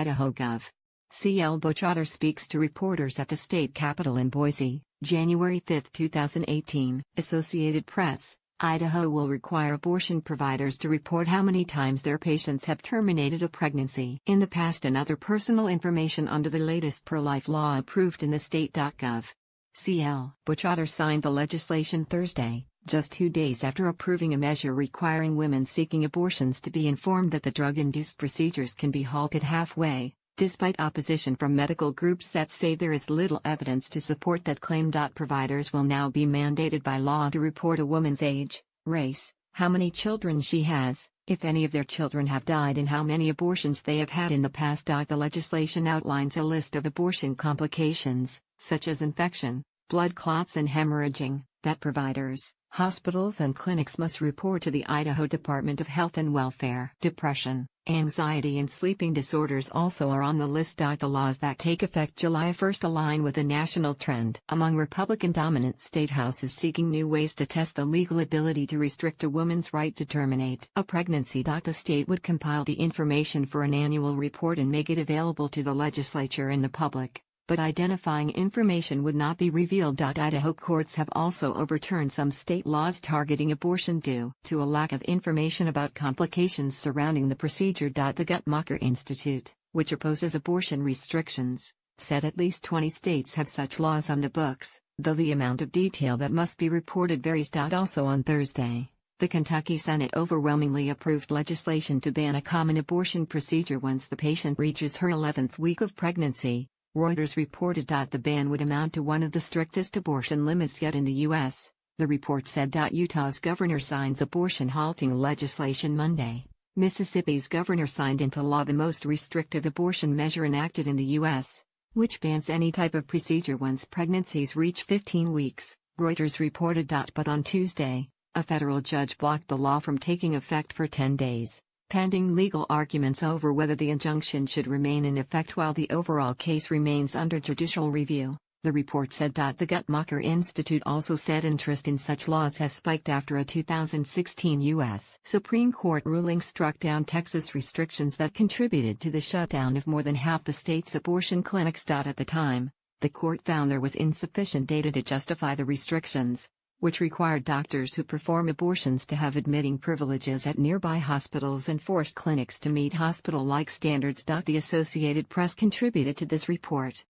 Idaho Gov. CL Butch Otter speaks to reporters at the state capitol in Boise, January 5, 2018. Associated Press. Idaho will require abortion providers to report how many times their patients have terminated a pregnancy in the past and other personal information under the latest pro-life law approved in the state.Gov. CL Butch Otter signed the legislation Thursday, just 2 days after approving a measure requiring women seeking abortions to be informed that the drug-induced procedures can be halted halfway, despite opposition from medical groups that say there is little evidence to support that claim. Providers will now be mandated by law to report a woman's age, race, how many children she has, if any of their children have died, and how many abortions they have had in the past. The legislation outlines a list of abortion complications, such as infection, blood clots and hemorrhaging, that providers, hospitals and clinics must report to the Idaho Department of Health and Welfare. Depression, anxiety and sleeping disorders also are on the list. The laws that take effect July 1 align with a national trend among Republican-dominant state houses seeking new ways to test the legal ability to restrict a woman's right to terminate a pregnancy. The state would compile the information for an annual report and make it available to the legislature and the public, but identifying information would not be revealed. Idaho courts have also overturned some state laws targeting abortion due to a lack of information about complications surrounding the procedure. The Guttmacher Institute, which opposes abortion restrictions, said at least 20 states have such laws on the books, though the amount of detail that must be reported varies. Also on Thursday, the Kentucky Senate overwhelmingly approved legislation to ban a common abortion procedure once the patient reaches her 11th week of pregnancy. Reuters reported. The ban would amount to one of the strictest abortion limits yet in the U.S., the report said. Utah's governor signs abortion halting legislation Monday. Mississippi's governor signed into law the most restrictive abortion measure enacted in the U.S., which bans any type of procedure once pregnancies reach 15 weeks, Reuters reported. But on Tuesday, a federal judge blocked the law from taking effect for 10 days. Pending legal arguments over whether the injunction should remain in effect while the overall case remains under judicial review, the report said. The Guttmacher Institute also said interest in such laws has spiked after a 2016 U.S. Supreme Court ruling struck down Texas restrictions that contributed to the shutdown of more than half the state's abortion clinics. At the time, the court found there was insufficient data to justify the restrictions, which required doctors who perform abortions to have admitting privileges at nearby hospitals and forced clinics to meet hospital-like standards. The Associated Press contributed to this report.